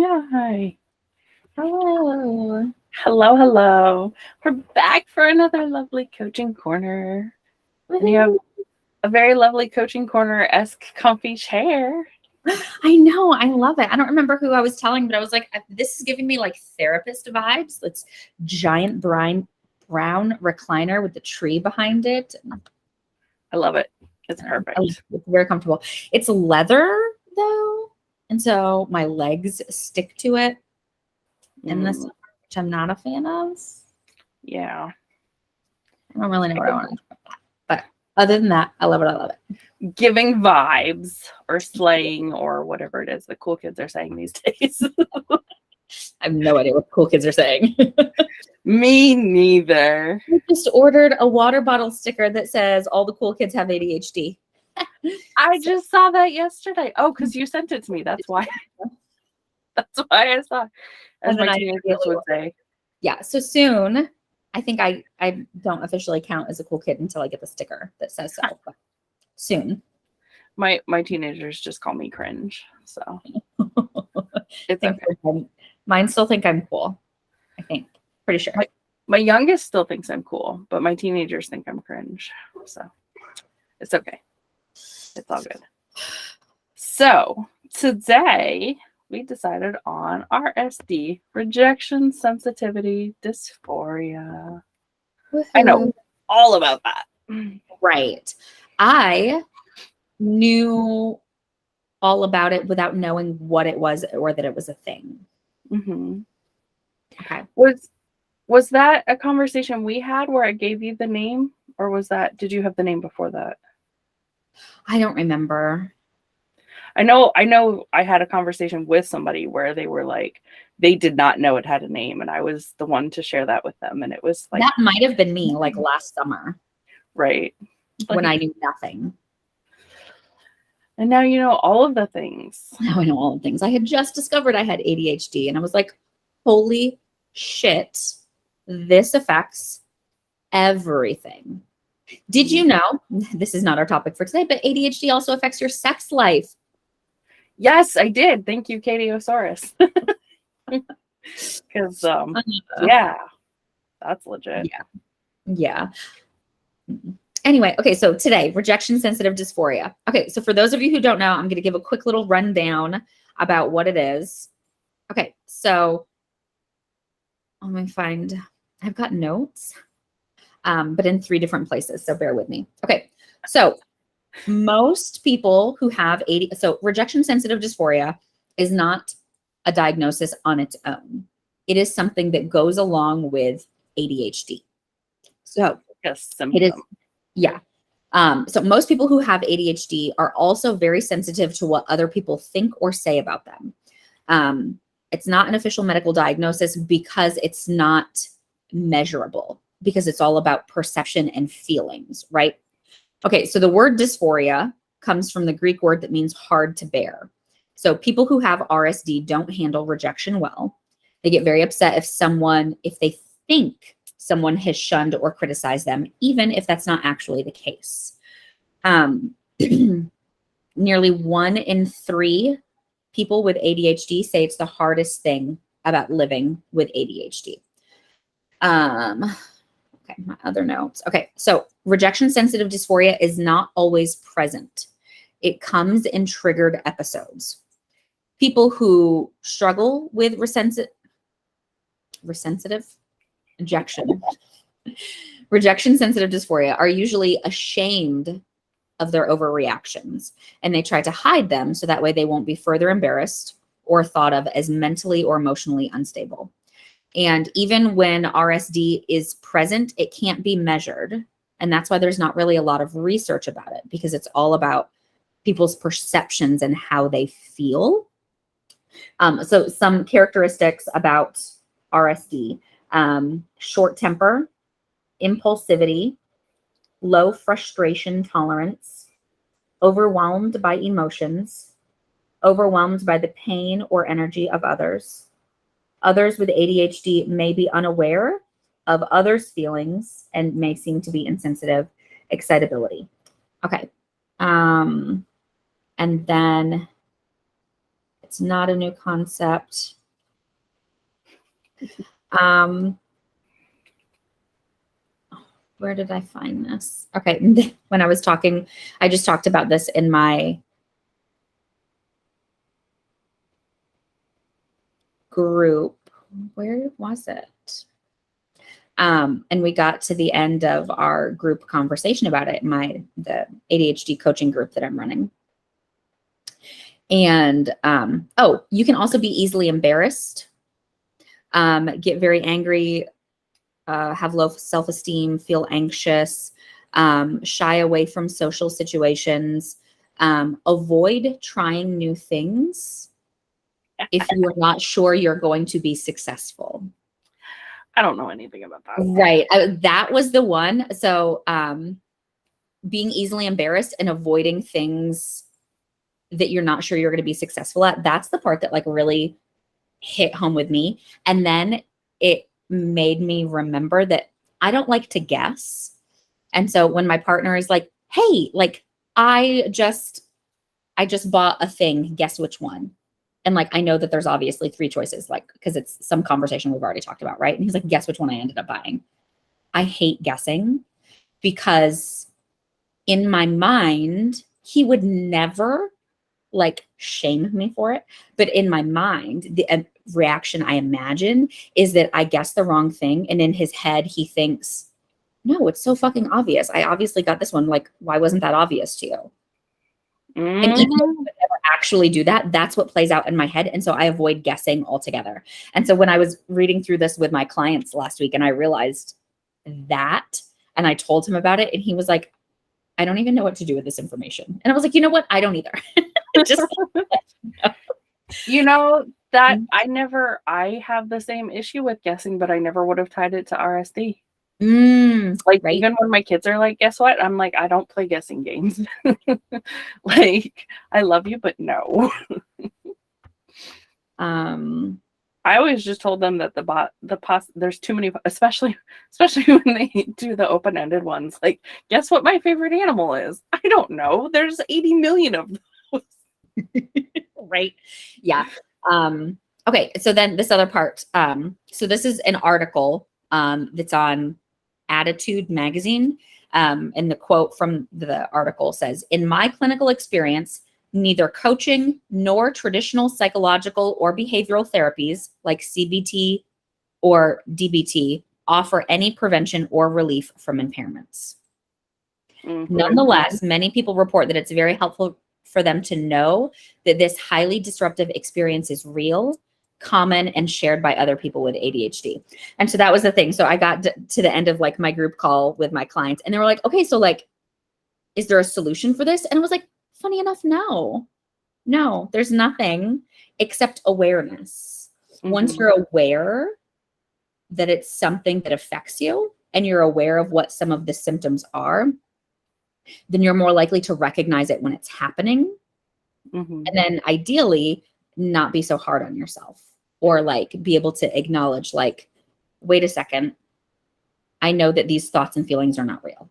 Yeah, hi. Hello. Hello, hello. We're back for another lovely coaching corner. And you have Woohoo. a very lovely coaching corner-esque comfy chair. I know. I love it. I don't remember who I was telling, but I was like, this is giving me like therapist vibes. It's giant brown recliner with the tree behind it. I love it. It's It's perfect. very comfortable. It's leather though. And so my legs stick to it in the Mm, summer, which I'm not a fan of. yeah. I don't really know what I want to do about that. But other than that, I love it. I love it. Giving vibes or slaying or whatever it is the cool kids are saying these days. I have no idea what cool kids are saying. Me neither. I just ordered a water bottle sticker that says all the cool kids have ADHD. I So, just saw that yesterday. Oh, because you sent it to me. That's why. That's why I saw it. As and then my I teenagers would say. yeah. So soon, I think I don't officially count as a cool kid until I get the sticker that says so. But soon. My teenagers just call me cringe. So I it's think okay. mine still think I'm cool. I think pretty sure. My youngest still thinks I'm cool, but my teenagers think I'm cringe. So it's okay. It's all good. So today we decided on RSD, rejection sensitivity dysphoria. I know Woohoo. all about that. Right. I knew all about it without knowing what it was or that it was a thing. Mm-hmm. Okay. Was that a conversation we had where I gave you the name, or did you have the name before that? I don't remember. I know I had a conversation with somebody where they were like they did not know it had a name, and I was the one to share that with them, and it was like That might have been me like last summer right. when I Like knew nothing. and now you know all of the things. Now I know all the things. I had just discovered I had ADHD and I was like, holy shit, this affects everything. Did you know, this is not our topic for today, but ADHD also affects your sex life? Yes, I did. Thank you, Katiosaurus. Because Uh, yeah, that's legit. yeah. Yeah. Anyway, okay, so today, rejection sensitive dysphoria. Okay, so for those of you who don't know, I'm going to give a quick little rundown about what it is. Okay, so let me find, I've got notes, but in 3 different places, so bear with me. Okay, so most people who have so rejection sensitive dysphoria is not a diagnosis on its own. It is something that goes along with ADHD. So A it is, symptom. yeah. So most people who have ADHD are also very sensitive to what other people think or say about them. It's not an official medical diagnosis because it's not measurable, because it's all about perception and feelings, right? Okay, so the word dysphoria comes from the Greek word that means hard to bear. So people who have RSD don't handle rejection well. They get very upset if they think someone has shunned or criticized them, even if that's not actually the case. Nearly 1 in 3 people with ADHD say it's the hardest thing about living with ADHD. Okay, my other notes. Okay, so rejection sensitive dysphoria is not always present. It comes in triggered episodes. People who struggle with rejection sensitive dysphoria are usually ashamed of their overreactions, and they try to hide them so that way they won't be further embarrassed or thought of as mentally or emotionally unstable. And even when RSD is present, it can't be measured. And that's why there's not really a lot of research about it, because it's all about people's perceptions and how they feel. So some characteristics about RSD: short temper, impulsivity, low frustration tolerance, overwhelmed by emotions, overwhelmed by the pain or energy of others. Others with ADHD may be unaware of others' feelings and may seem to be insensitive. Excitability. Okay. And then It's not a new concept. Where did I find this? Okay, when I was talking, I just talked about this in my group. Where was it? And we got to the end of our group conversation about it, the ADHD coaching group that I'm running. And you can also be easily embarrassed, get very angry, have low self-esteem, feel anxious, shy away from social situations, avoid trying new things if you are not sure you're going to be successful. I don't know anything about that. Right. That was the one. So being easily embarrassed and avoiding things that you're not sure you're going to be successful at, that's the part that like really hit home with me. And then it made me remember that I don't like to guess. And so when my partner is like, hey, like I just bought a thing, guess which one? And like, I know that there's obviously 3 choices, like, because it's some conversation we've already talked about, right? And he's like, guess which one I ended up buying. I hate guessing because in my mind, he would never like shame me for it. But in my mind, the reaction I imagine is that I guessed the wrong thing. And in his head, he thinks, no, it's so fucking obvious. I obviously got this one. Like, why wasn't that obvious to you? And even if I would never actually do that, that's what plays out in my head. And so I avoid guessing altogether. And so when I was reading through this with my clients last week and I realized that, and I told him about it, and he was like, I don't even know what to do with this information. And I was like, you know what? I don't either. Just you know that I have the same issue with guessing, but I never would have tied it to RSD. Like, right. Even when my kids are like, guess what? I'm like, I don't play guessing games. Like, I love you, but no. I always just told them that there's too many, especially when they do the open-ended ones. Like, guess what my favorite animal is? I don't know. There's 80 million of those. Right. Yeah. Okay. So then this other part. So this is an article that's on Attitude magazine. And the quote from the article says, in my clinical experience, neither coaching nor traditional psychological or behavioral therapies like CBT or DBT offer any prevention or relief from impairments. Mm-hmm. Nonetheless, many people report that it's very helpful for them to know that this highly disruptive experience is real, common, and shared by other people with ADHD. And so that was the thing. So I got to the end of like my group call with my clients and they were like, okay, so like, is there a solution for this? And I was like, funny enough, no, there's nothing except awareness. Mm-hmm. Once you're aware that it's something that affects you and you're aware of what some of the symptoms are, then you're more likely to recognize it when it's happening. Mm-hmm. And then ideally not be so hard on yourself or like be able to acknowledge like, wait a second, I know that these thoughts and feelings are not real.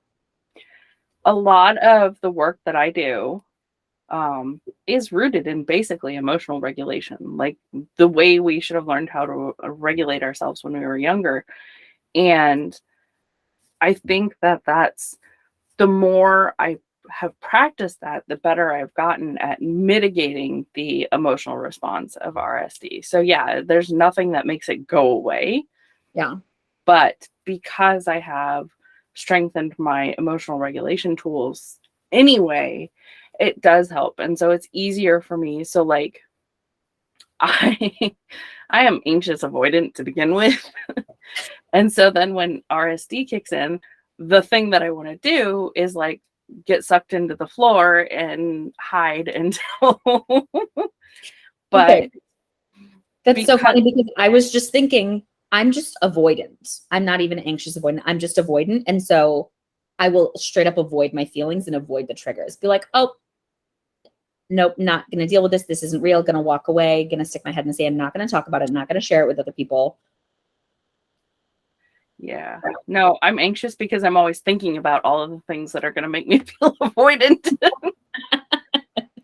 A lot of the work that I do is rooted in basically emotional regulation, like the way we should have learned how to regulate ourselves when we were younger. And I think that that's the more I have practiced that, the better I've gotten at mitigating the emotional response of RSD. So yeah, there's nothing that makes it go away. Yeah. But because I have strengthened my emotional regulation tools anyway, it does help. And so it's easier for me. So like I am anxious avoidant to begin with. And so then when RSD kicks in, the thing that I want to do is like get sucked into the floor and hide until but okay. That's so funny because I was just thinking I'm just avoidant. I'm not even anxious avoidant. I'm just avoidant. And so I will straight up avoid my feelings and avoid the triggers. Be like, oh, nope, not going to deal with this. This isn't real. Going to walk away, going to stick my head in the sand, not going to talk about it, not going to share it with other people. Yeah. No, I'm anxious because I'm always thinking about all of the things that are going to make me feel avoidant.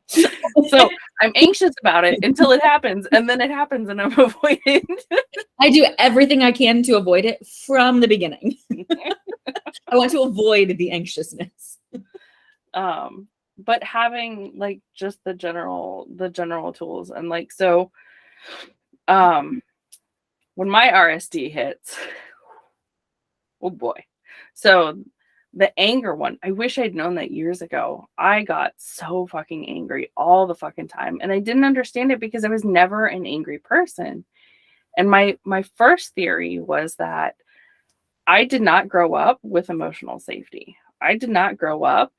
So I'm anxious about it until it happens, and then it happens and I'm avoidant. I do everything I can to avoid it from the beginning. I want to avoid the anxiousness. But having like just the general tools, and like, so when my RSD hits, oh boy. So the anger one, I wish I'd known that years ago. I got so fucking angry all the fucking time, and I didn't understand it because I was never an angry person. And my first theory was that I did not grow up with emotional safety. I did not grow up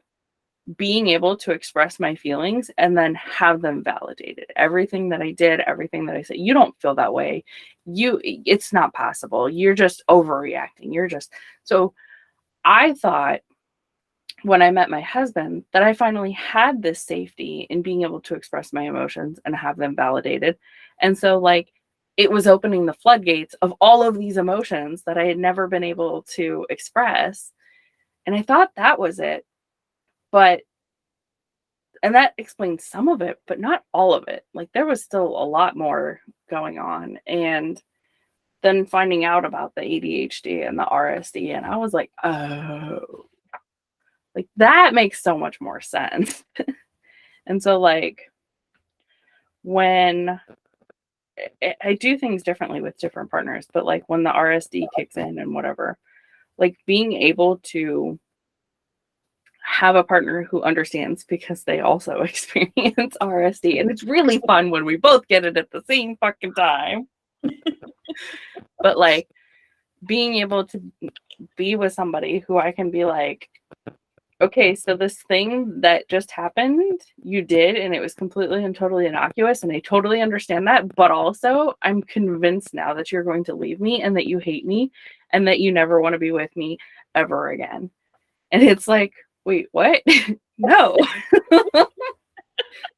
being able to express my feelings and then have them validated. Everything that I did, everything that I said, you don't feel that way. It's not possible. You're just overreacting. So I thought when I met my husband that I finally had this safety in being able to express my emotions and have them validated. And so like it was opening the floodgates of all of these emotions that I had never been able to express. And I thought that was it. And that explains some of it, but not all of it. Like there was still a lot more going on. And then finding out about the ADHD and the RSD, and I was like, oh, like that makes so much more sense. And so like when I do things differently with different partners, but like when the RSD kicks in and whatever, like being able to have a partner who understands because they also experience RSD. And it's really fun when we both get it at the same fucking time. But like being able to be with somebody who I can be like, okay, so this thing that just happened, you did, and it was completely and totally innocuous, and I totally understand that. But also, I'm convinced now that you're going to leave me and that you hate me and that you never want to be with me ever again. And it's like, wait, what? No. I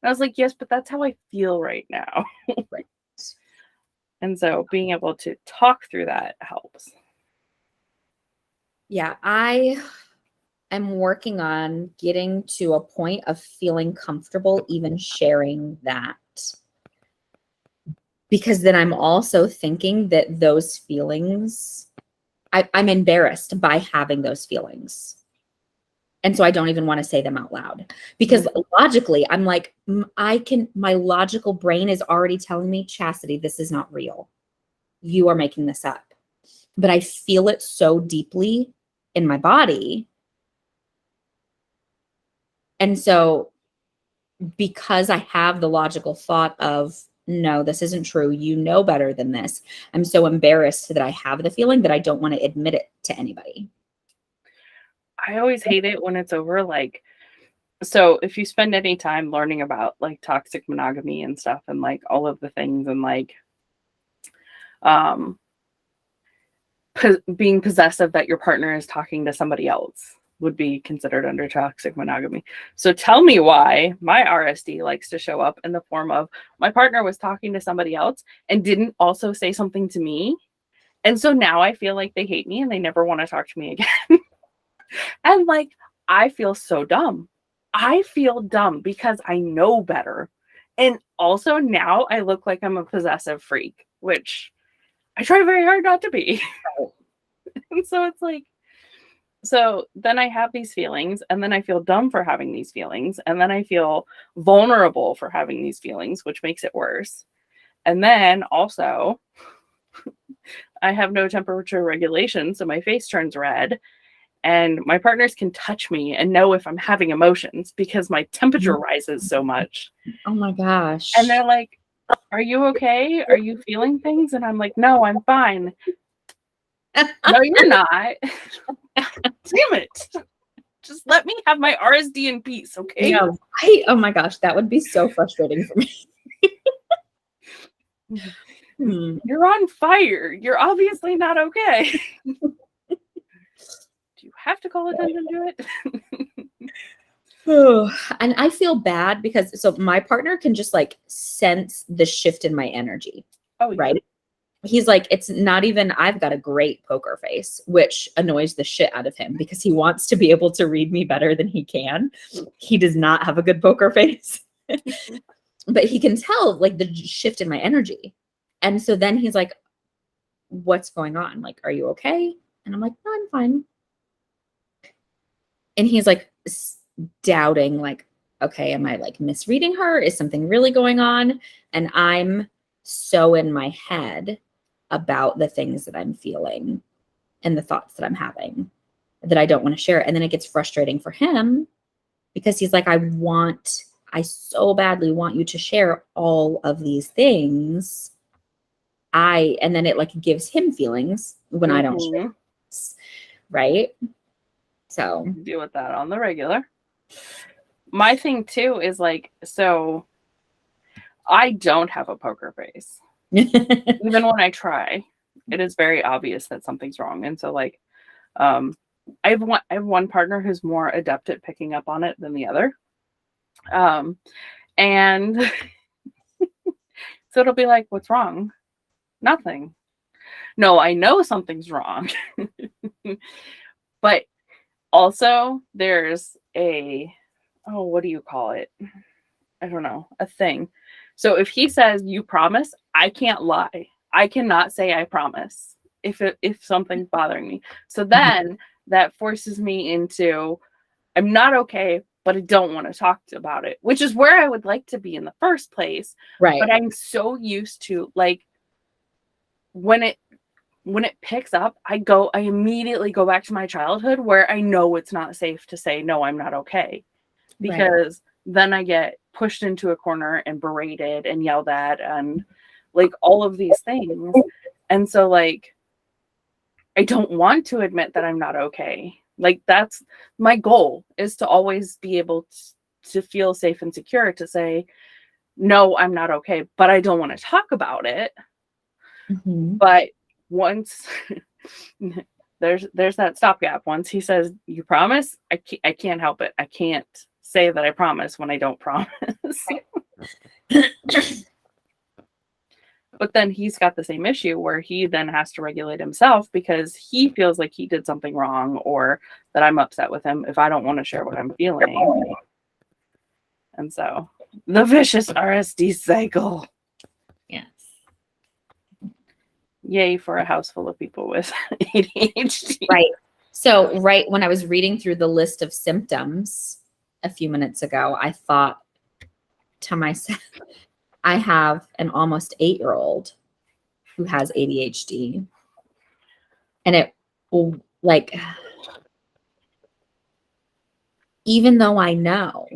was like, yes, but that's how I feel right now. Right. And so being able to talk through that helps. Yeah, I am working on getting to a point of feeling comfortable even sharing that. Because then I'm also thinking that those feelings, I'm embarrassed by having those feelings. And so I don't even want to say them out loud because logically I'm like, my logical brain is already telling me, Chastity, this is not real. You are making this up. But I feel it so deeply in my body. And so because I have the logical thought of, no, this isn't true. You know better than this. I'm so embarrassed that I have the feeling that I don't want to admit it to anybody. I always hate it when it's over. Like, so if you spend any time learning about like toxic monogamy and stuff and like all of the things and like being possessive that your partner is talking to somebody else would be considered under toxic monogamy. So tell me why my RSD likes to show up in the form of my partner was talking to somebody else and didn't also say something to me. And so now I feel like they hate me and they never want to talk to me again. And like, I feel so dumb. I feel dumb because I know better. And also now I look like I'm a possessive freak, which I try very hard not to be. And so it's like, so then I have these feelings and then I feel dumb for having these feelings. And then I feel vulnerable for having these feelings, which makes it worse. And then also I have no temperature regulation. So my face turns red. And my partners can touch me and know if I'm having emotions because my temperature rises so much. Oh my gosh. And they're like, are you okay? Are you feeling things? And I'm like, no, I'm fine. No, you're not. Damn it. Just let me have my RSD in peace, okay? Yeah, oh my gosh, that would be so frustrating for me. You're on fire. You're obviously not okay. Do you have to call attention to it? And I feel bad because so my partner can just like sense the shift in my energy. Oh, yeah. Right. He's like, it's not even, I've got a great poker face, which annoys the shit out of him because he wants to be able to read me better than he can. He does not have a good poker face. But he can tell like the shift in my energy. And so then he's like, what's going on? Like, are you okay? And I'm like, no, I'm fine. And he's like doubting, like, okay, am I like misreading her? Is something really going on? And I'm so in my head about the things that I'm feeling and the thoughts that I'm having that I don't want to share. And then it gets frustrating for him because he's like, I so badly want you to share all of these things. And then it like gives him feelings when I don't share. Right? So deal with that on the regular. My thing too is like, so I don't have a poker face. Even when I try, it is very obvious that something's wrong. And so like, I have one partner who's more adept at picking up on it than the other. And so it'll be like, what's wrong? Nothing. No, I know something's wrong. But also there's what do you call it? I don't know, a thing. So if he says, you promise, I can't lie. I cannot say I promise if something's bothering me. So then that forces me into, I'm not okay, but I don't want to talk about it, which is where I would like to be in the first place. Right. But I'm so used to like when it picks up, I immediately go back to my childhood where I know it's not safe to say, no, I'm not okay. Because then I get pushed into a corner and berated and yelled at and like all of these things. And so like, I don't want to admit that I'm not okay. Like that's my goal, is to always be able to feel safe and secure to say, no, I'm not okay, but I don't want to talk about it. Mm-hmm. But once there's that stopgap. Once he says, you promise, I can't help it. I can't say that I promise when I don't promise. But then he's got the same issue where he then has to regulate himself because he feels like he did something wrong or that I'm upset with him if I don't want to share what I'm feeling. And so the vicious RSD cycle. Yes. Yay for a house full of people with ADHD. Right. So right when I was reading through the list of symptoms a few minutes ago, I thought to myself, I have an almost 8-year-old who has ADHD. And it like, even though I know,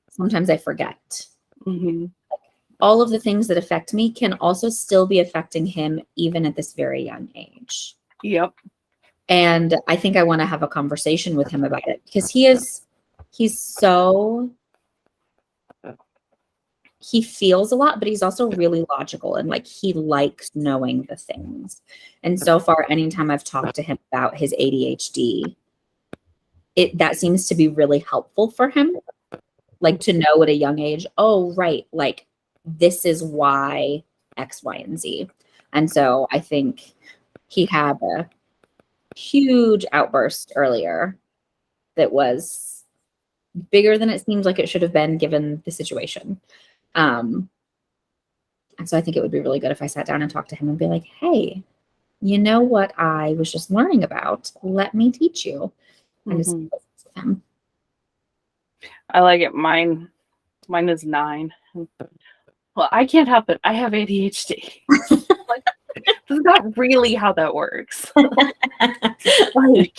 sometimes I forget. Mm-hmm. All of the things that affect me can also still be affecting him, even at this very young age. Yep. And I think I want to have a conversation with him about it because he feels a lot, but he's also really logical and like he likes knowing the things. And so far, anytime I've talked to him about his ADHD, that seems to be really helpful for him. Like to know at a young age, oh, right, like this is why X, Y, and Z. And so I think he had a huge outburst earlier that was bigger than it seems like it should have been given the situation. And so I think it would be really good if I sat down and talked to him and be like, hey, you know what I was just learning about? Let me teach you. And just listen to him. I like it. Mine is 9. Well, I can't help it. I have ADHD. Like, that's not really how that works. Like,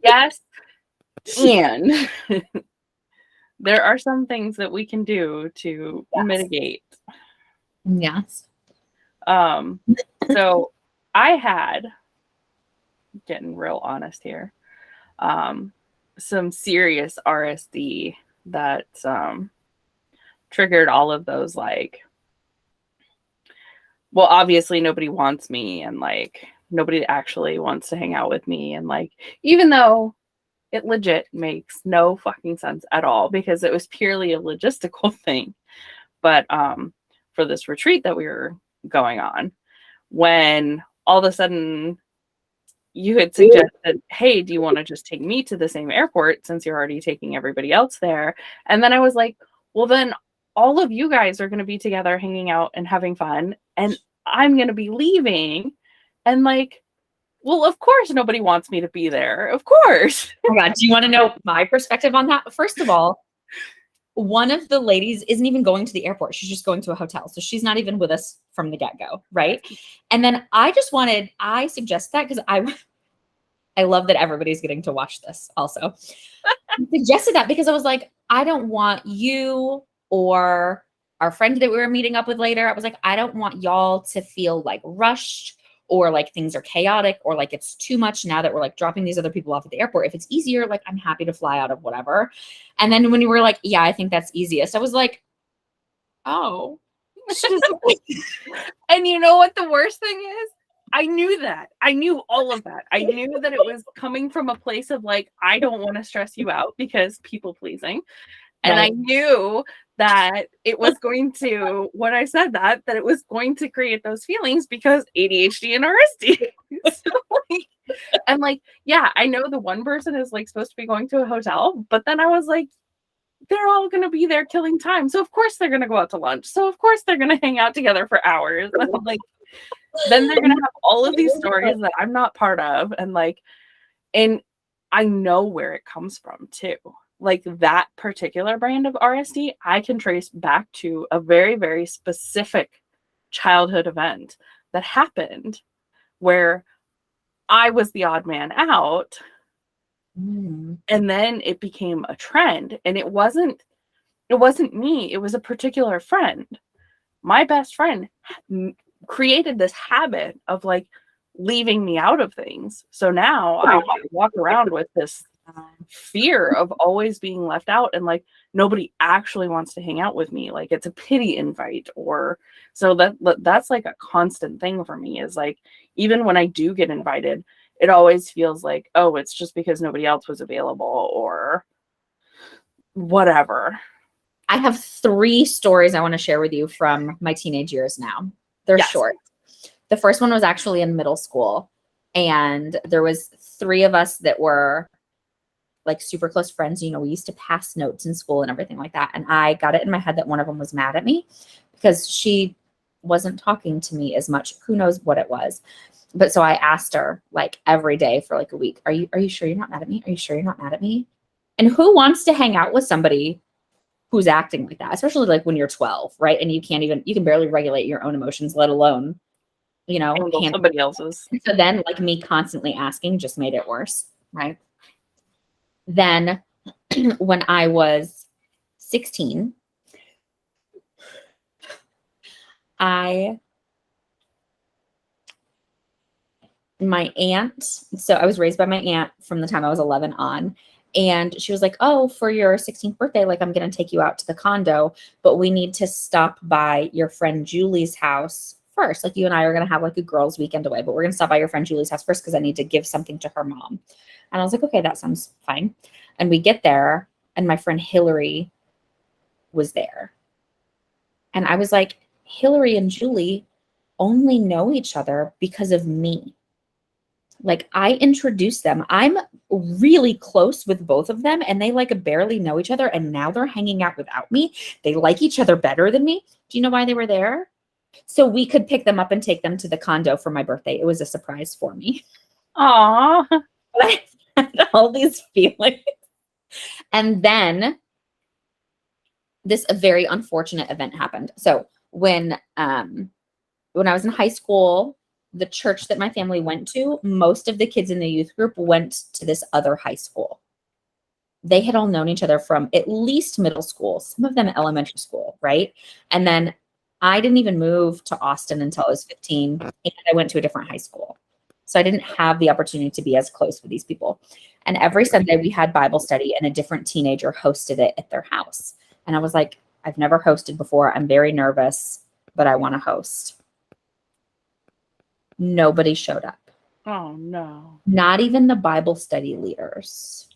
yes, and there are some things that we can do to mitigate. Yes. So I had, getting real honest here, some serious RSD that triggered all of those, like, well, obviously nobody wants me and like nobody actually wants to hang out with me, and like even though it legit makes no fucking sense at all because it was purely a logistical thing. But for this retreat that we were going on, when all of a sudden you had suggested, hey, do you want to just take me to the same airport since you're already taking everybody else there? And then I was like, well, then all of you guys are going to be together hanging out and having fun. And I'm going to be leaving. And like, well, of course, nobody wants me to be there. Of course. Oh my God, do you want to know my perspective on that? First of all, one of the ladies isn't even going to the airport. She's just going to a hotel. So she's not even with us from the get-go, right? And then I suggest that because I love that everybody's getting to watch this also. I suggested that because I was like, I don't want you or our friend that we were meeting up with later. I was like, I don't want y'all to feel like rushed or like things are chaotic or like it's too much now that we're like dropping these other people off at the airport. If it's easier, like I'm happy to fly out of whatever. And then when you were like, yeah, I think that's easiest, I was like, oh. And you know what the worst thing is? I knew that. I knew all of that. I knew that it was coming from a place of like, I don't want to stress you out because people pleasing. And I knew that it was going to, when I said that it was going to create those feelings because ADHD and RSD. So, like, and like, yeah, I know the one person is like supposed to be going to a hotel, but then I was like, they're all going to be there killing time. So of course they're going to go out to lunch. So of course they're going to hang out together for hours. And like, then they're going to have all of these stories that I'm not part of. And like, and I know where it comes from too. Like that particular brand of RSD, I can trace back to a very, very specific childhood event that happened where I was the odd man out. And then it became a trend. And it wasn't me. It was a particular friend. My best friend created this habit of like leaving me out of things. So now I walk around with this fear of always being left out and like nobody actually wants to hang out with me. Like it's a pity invite or so that's like a constant thing for me is like even when I do get invited, it always feels like, oh, it's just because nobody else was available or whatever. I have 3 stories I want to share with you from my teenage years now. They're short. The first one was actually in middle school. And there was 3 of us that were like super close friends. You know, we used to pass notes in school and everything like that. And I got it in my head that one of them was mad at me because she wasn't talking to me as much. Who knows what it was. But so I asked her like every day for like a week, are you sure you're not mad at me? Are you sure you're not mad at me? And who wants to hang out with somebody who's acting like that, especially like when you're 12, right? And you can barely regulate your own emotions, let alone, you know, somebody else's. So then like me constantly asking just made it worse, right? Then when I was 16, my aunt, so I was raised by my aunt from the time I was 11 on. And she was like, oh, for your 16th birthday, like I'm going to take you out to the condo, but we need to stop by your friend Julie's house first. Like you and I are going to have like a girls' weekend away, but we're going to stop by your friend Julie's house first because I need to give something to her mom. And I was like, okay, that sounds fine. And we get there and my friend Hillary was there. And I was like, Hillary and Julie only know each other because of me. Like I introduced them. I'm really close with both of them and they like barely know each other. And now they're hanging out without me. They like each other better than me. Do you know why they were there? So we could pick them up and take them to the condo for my birthday. It was a surprise for me. Aww. But I had all these feelings. And then a very unfortunate event happened. So when I was in high school, the church that my family went to, most of the kids in the youth group went to this other high school. They had all known each other from at least middle school, some of them elementary school, right? And then I didn't even move to Austin until I was 15, and I went to a different high school. So I didn't have the opportunity to be as close with these people. And every Sunday we had Bible study and a different teenager hosted it at their house. And I was like, I've never hosted before. I'm very nervous, but I want to host. Nobody showed up. Oh, no. Not even the Bible study leaders.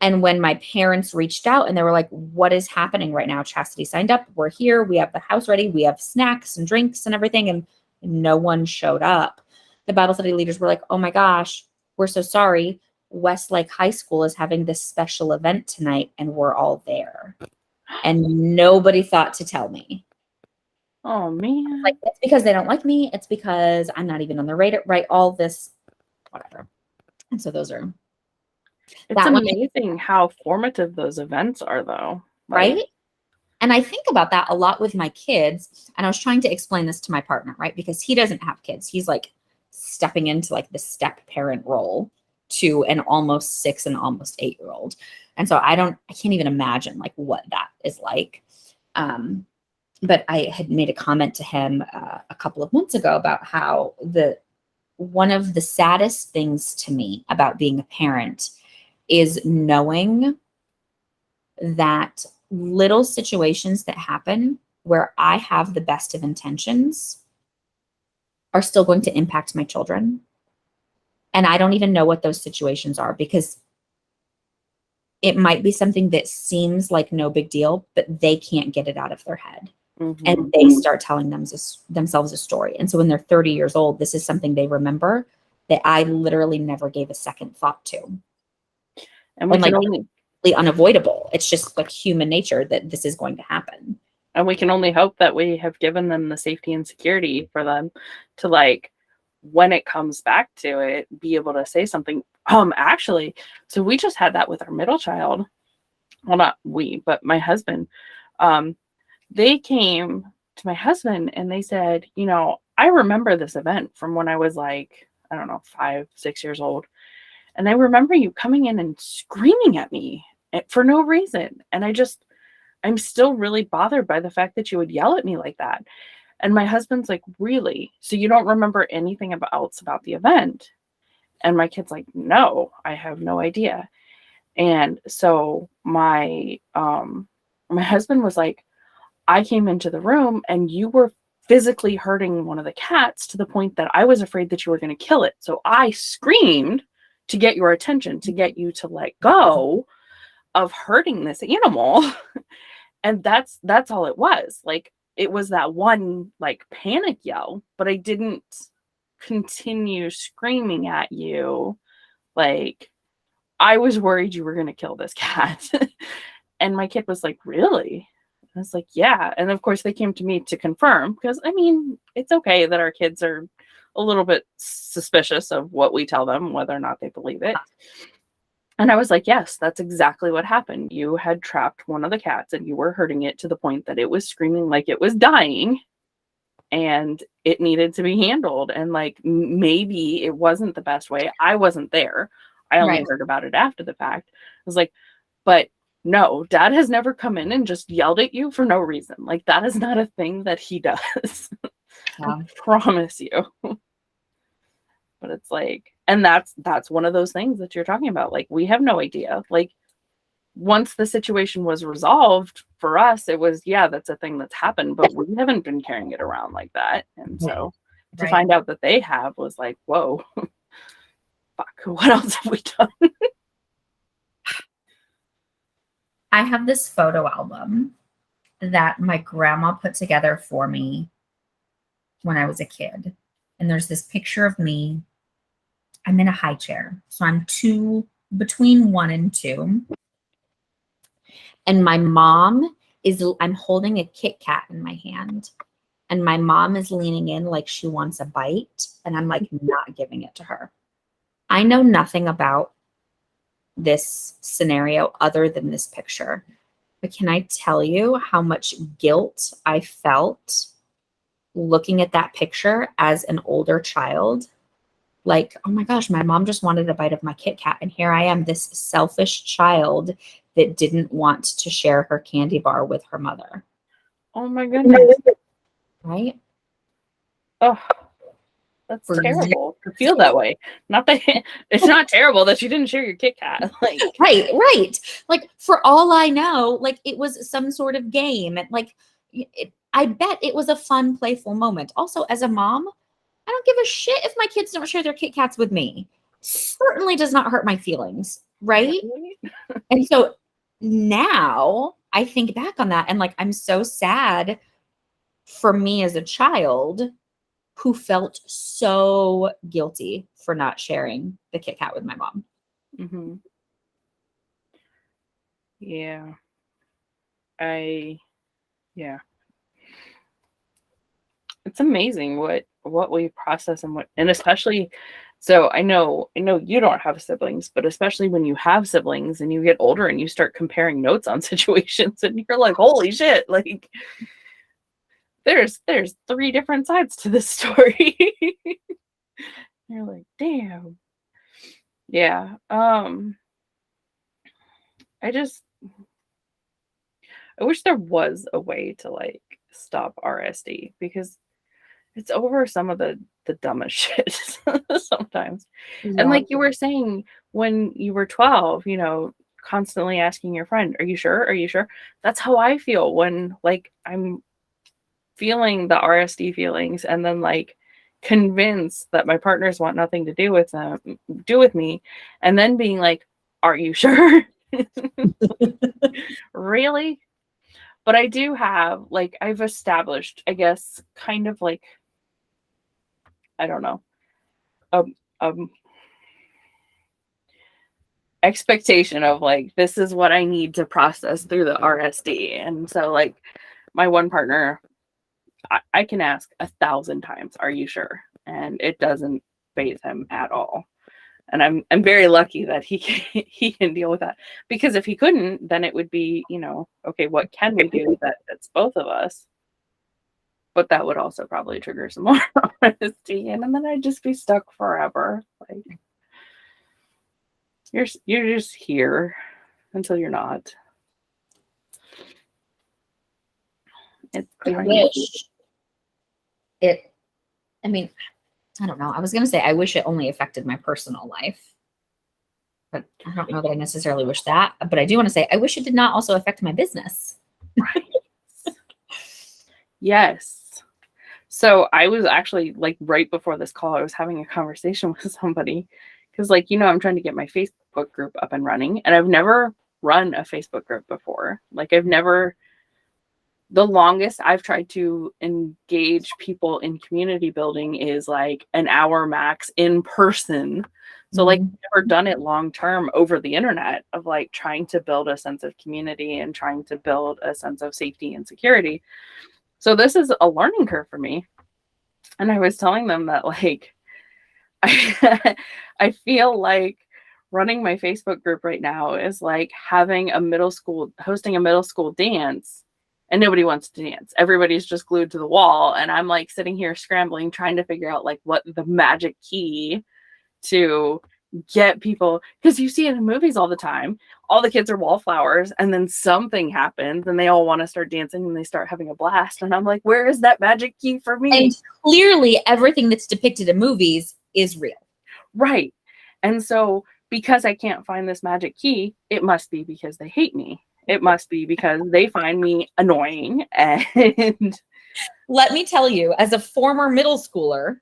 And when my parents reached out and they were like, what is happening right now? Chastity signed up. We're here. We have the house ready. We have snacks and drinks and everything. And no one showed up. The Bible study leaders were like, oh my gosh, we're so sorry. Westlake High School is having this special event tonight and we're all there. and nobody thought to tell me. Oh man. Like, it's because they don't like me. It's because I'm not even on the radar, right? All this, whatever. And so those are, It's that one, amazing how formative those events are though. Like, right? And I think about that a lot with my kids. And I was trying to explain this to my partner, right? Because he doesn't have kids. He's like stepping into like the step parent role to an almost 6 and almost 8-year-old. And so I can't even imagine like what that is like. But I had made a comment to him a couple of months ago about how one of the saddest things to me about being a parent is knowing that little situations that happen where I have the best of intentions are still going to impact my children. And I don't even know what those situations are, because it might be something that seems like no big deal, but they can't get it out of their head. And they start telling themselves a story. And so when they're 30 years old, this is something they remember that I literally never gave a second thought to. and we like, can only unavoidable. It's just like human nature that this is going to happen. And we can only hope that we have given them the safety and security for them to, like, when it comes back to it, be able to say something. Actually, so we just had that with our middle child. Well, not we, but my husband. They came to my husband and they said, I remember this event from when I was like, I don't know, 5, 6 years old. And I remember you coming in and screaming at me for no reason. And I'm still really bothered by the fact that you would yell at me like that. And my husband's like, really? So you don't remember anything else about the event? And my kid's like, no, I have no idea. And so my husband was like, I came into the room and you were physically hurting one of the cats to the point that I was afraid that you were going to kill it. So I screamed to get your attention, to get you to let go of hurting this animal. And that's all it was. Like, it was that one like panic yell, but I didn't continue screaming at you. Like, I was worried you were going to kill this cat. And my kid was like, really? I was like, yeah. And of course they came to me to confirm, because I mean, it's okay that our kids are a little bit suspicious of what we tell them, whether or not they believe it. And I was like, yes, that's exactly what happened. You had trapped one of the cats and you were hurting it to the point that it was screaming like it was dying, and it needed to be handled. And like, maybe it wasn't the best way. I wasn't there. I only heard about it after the fact. I was like, but no, Dad has never come in and just yelled at you for no reason. Like, that is not a thing that he does. I promise you. But it's like, and that's one of those things that you're talking about. Like, we have no idea. Like, once the situation was resolved for us, it was, yeah, that's a thing that's happened, but we haven't been carrying it around like that. And so to find out that they have was like, whoa, fuck, what else have we done? I have this photo album that my grandma put together for me when I was a kid. And there's this picture of me. I'm in a high chair. So I'm between 1 and 2. And my mom I'm holding a Kit Kat in my hand. And my mom is leaning in like she wants a bite. And I'm like not giving it to her. I know nothing about this scenario other than this picture. But can I tell you how much guilt I felt looking at that picture as an older child? Like, oh my gosh, my mom just wanted a bite of my Kit Kat. And here I am, this selfish child that didn't want to share her candy bar with her mother. Oh my goodness. Right? Oh, that's terrible to feel that way. Not that it's not terrible that you didn't share your Kit Kat. Like, right. Like, for all I know, like, it was some sort of game. And like, I bet it was a fun, playful moment. Also, as a mom, I don't give a shit if my kids don't share their Kit Kats with me. Certainly does not hurt my feelings, right? And so now I think back on that and like, I'm so sad for me as a child who felt so guilty for not sharing the Kit Kat with my mom. Mm-hmm. Yeah. Yeah. It's amazing what we process and especially, so I know you don't have siblings, but especially when you have siblings and you get older and you start comparing notes on situations and you're like, holy shit, like there's three different sides to this story. You're like, damn. Yeah. I wish there was a way to like stop RSD because it's over some of the dumbest shit sometimes. And Yeah. like you were saying when you were 12, constantly asking your friend, "Are you sure? Are you sure?" That's how I feel when like I'm feeling the RSD feelings and then like convinced that my partners want nothing to do with me, and then being like, "Are you sure?" Really? But I do have like I've established, I guess, kind of like I don't know, um expectation of like this is what I need to process through the RSD. And so like my one partner, I can ask 1,000 times, "Are you sure?" And it doesn't faze him at all. And I'm very lucky that he can deal with that, because if he couldn't, then it would be, okay, what can we do that's both of us? But that would also probably trigger some more RSD, and then I'd just be stuck forever. Like you're just here until you're not. It's I wish it, I mean, I don't know. I was going to say, I wish it only affected my personal life, but I don't know that I necessarily wish that. But I do want to say, I wish it did not also affect my business. right. Yes. So I was actually like right before this call, I was having a conversation with somebody because like, I'm trying to get my Facebook group up and running, and I've never run a Facebook group before. Like the longest I've tried to engage people in community building is like an hour max in person. So like I've never done it long term over the internet of like trying to build a sense of community and trying to build a sense of safety and security. So this is a learning curve for me. And I was telling them that like I feel like running my Facebook group right now is like hosting a middle school dance, and nobody wants to dance. Everybody's just glued to the wall. And I'm like sitting here scrambling, trying to figure out like what the magic key to get people, because you see it in movies all the time. All the kids are wallflowers, and then something happens and they all want to start dancing and they start having a blast. And I'm like, where is that magic key for me? And clearly everything that's depicted in movies is real. Right. And so because I can't find this magic key, it must be because they hate me. It must be because they find me annoying. And let me tell you, as a former middle schooler,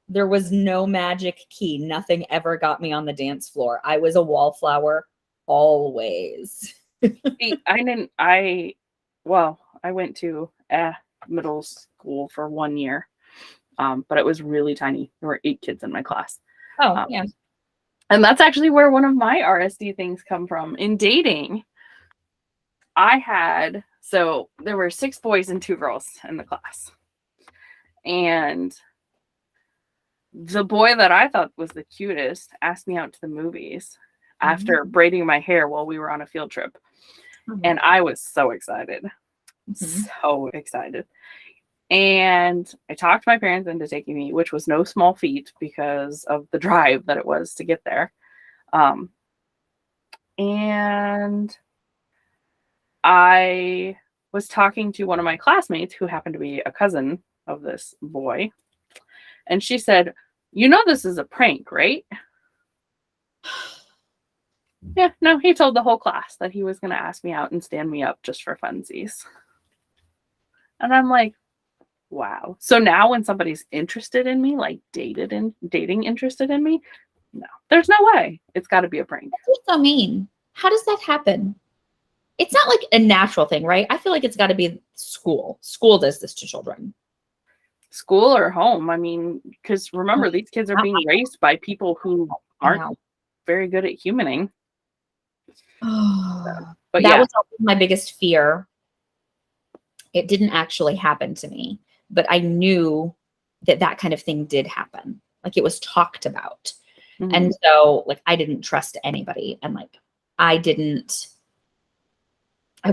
there was no magic key. Nothing ever got me on the dance floor. I was a wallflower always. I went to middle school for 1 year, but it was really tiny. There were 8 kids in my class. Oh, yeah. And that's actually where one of my RSD things come from. In dating, so there were 6 boys and 2 girls in the class. And the boy that I thought was the cutest asked me out to the movies after braiding my hair while we were on a field trip. And I was so excited. So excited. And I talked my parents into taking me, which was no small feat because of the drive that it was to get there. And I was talking to one of my classmates who happened to be a cousin of this boy. And she said, this is a prank, right? Yeah, no, he told the whole class that he was going to ask me out and stand me up just for funsies. And I'm like, wow. So now when somebody's interested in me, like dating interested in me, no, there's no way. It's got to be a prank. That's so mean. How does that happen? It's not like a natural thing, right? I feel like it's got to be school. School does this to children. School or home. I mean, because remember, these kids are being raised by people who aren't very good at humaning. But that was always my biggest fear It didn't actually happen to me, but I knew that that kind of thing did happen. Like it was talked about. Mhm. And so like I didn't trust anybody. And like I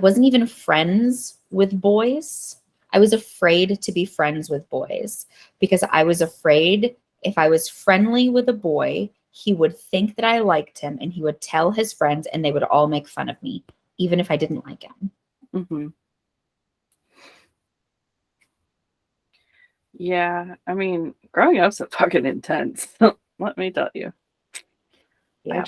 wasn't even friends with boys. I was afraid to be friends with boys because I was afraid if I was friendly with a boy, he would think that I liked him and he would tell his friends and they would all make fun of me, even if I didn't like him. Mm-hmm. Yeah, I mean, growing up's so fucking intense. Let me tell you. Yeah.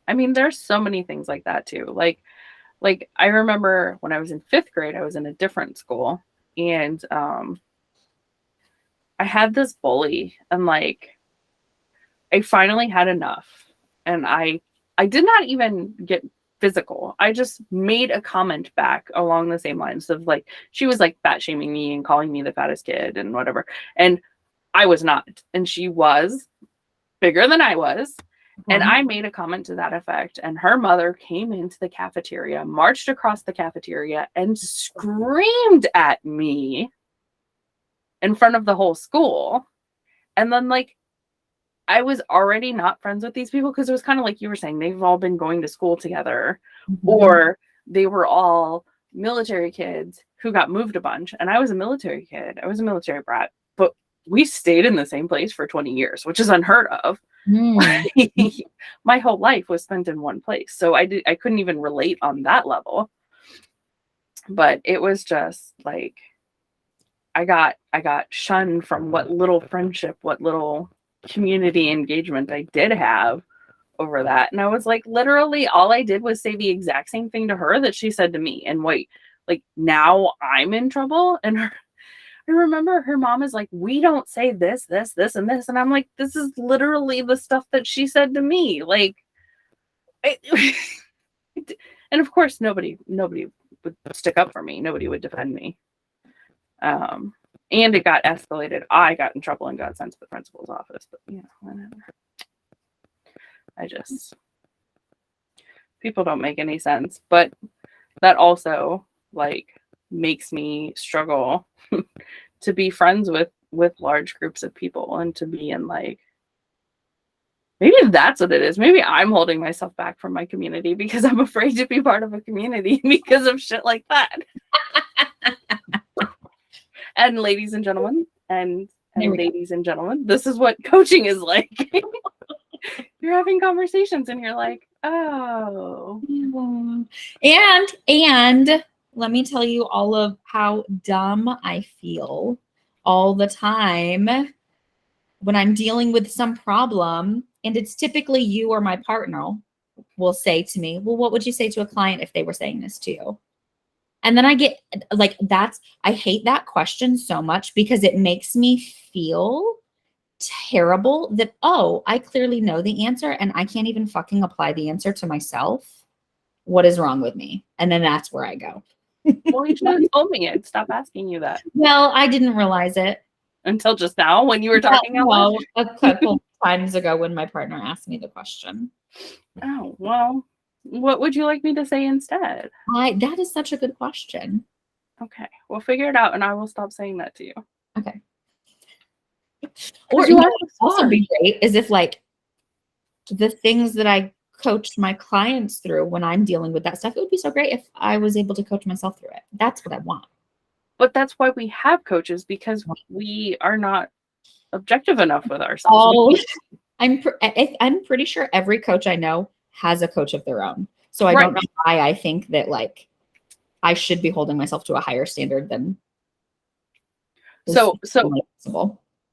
I mean, there's so many things like that too. Like I remember when I was in 5th grade, I was in a different school, and I had this bully, and like I finally had enough, and I did not even get physical. I just made a comment back along the same lines of like she was like fat shaming me and calling me the fattest kid and whatever, and I was not, and she was bigger than I was. And I made a comment to that effect, and her mother came into the cafeteria, marched across the cafeteria, and screamed at me in front of the whole school. And then, like, I was already not friends with these people because it was kind of like you were saying, they've all been going to school together, or they were all military kids who got moved a bunch. And I was a military kid, I was a military brat, but we stayed in the same place for 20 years, which is unheard of. My whole life was spent in one place, so I couldn't even relate on that level. But it was just like I got shunned from what little friendship, what little community engagement I did have over that. And I was like, literally all I did was say the exact same thing to her that she said to me. And wait, like now I'm in trouble. And I remember her mom is like, we don't say this, this, this, and this. And I'm like, this is literally the stuff that she said to me. Like, and of course, nobody would stick up for me. Nobody would defend me. And it got escalated. I got in trouble and got sent to the principal's office. But, you know, whatever. People don't make any sense. But that also, like, makes me struggle to be friends with large groups of people and to be in like, maybe that's what it is. Maybe I'm holding myself back from my community because I'm afraid to be part of a community because of shit like that. And ladies and gentlemen, this is what coaching is like. You're having conversations and you're like, oh. And let me tell you all of how dumb I feel all the time when I'm dealing with some problem. And it's typically you or my partner will say to me, well, what would you say to a client if they were saying this to you? And then I get like, I hate that question so much because it makes me feel terrible that, oh, I clearly know the answer and I can't even fucking apply the answer to myself. What is wrong with me? And then that's where I go. Well, you should have told me. I'd stop asking you that. Well, I didn't realize it. Until just now when you were talking out loud? A couple times ago when my partner asked me the question. Oh, well, what would you like me to say instead? That is such a good question. Okay, we'll figure it out and I will stop saying that to you. Okay. Or also be great is if like the things that I coach my clients through when I'm dealing with that stuff, it would be so great if I was able to coach myself through it. That's what I want. But that's why we have coaches, because we are not objective enough with ourselves. I'm pretty sure every coach I know has a coach of their own. So I don't know why I think that like I should be holding myself to a higher standard than. So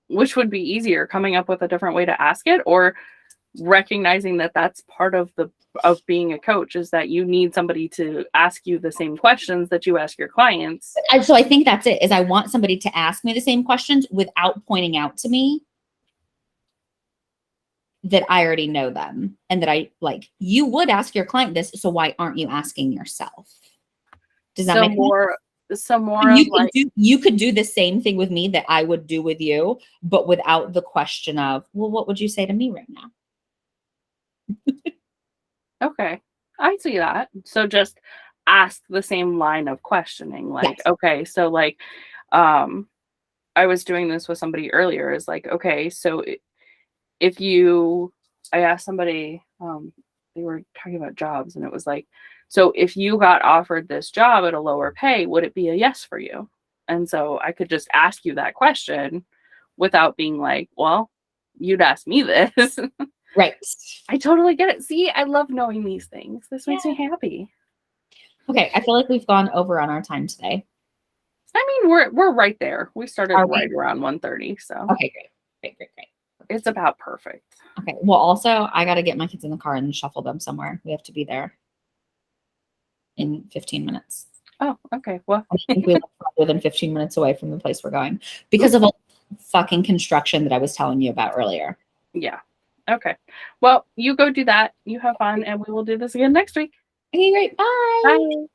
which would be easier, coming up with a different way to ask it, or recognizing that that's part of being a coach, is that you need somebody to ask you the same questions that you ask your clients. So I think that's it, is I want somebody to ask me the same questions without pointing out to me that I already know them and that I like, you would ask your client this, so why aren't you asking yourself? Does that make sense? You could do the same thing with me that I would do with you, but without the question of, well, what would you say to me right now? Okay. I see that. So just ask the same line of questioning. Like, Yes. okay, so like, um, I was doing this with somebody earlier. Is like, okay, so if you, I asked somebody, they were talking about jobs, and it was like, so if you got offered this job at a lower pay, would it be a yes for you? And so I could just ask you that question without being like, well, you'd ask me this. Right. I totally get it. See, I love knowing these things. This makes me Yeah. happy. Okay, I feel like we've gone over on our time today. I mean, we're right there. We started Are we? right around 1:30, so Okay, great. it's about perfect. Okay. Well, also, I got to get my kids in the car and shuffle them somewhere. We have to be there in 15 minutes. Oh, okay. Well, I think we live farther than 15 minutes away from the place we're going because of all the fucking construction that I was telling you about earlier. yeah. Okay. Well, you go do that. You have fun, and we will do this again next week. Okay, great. Bye. Bye.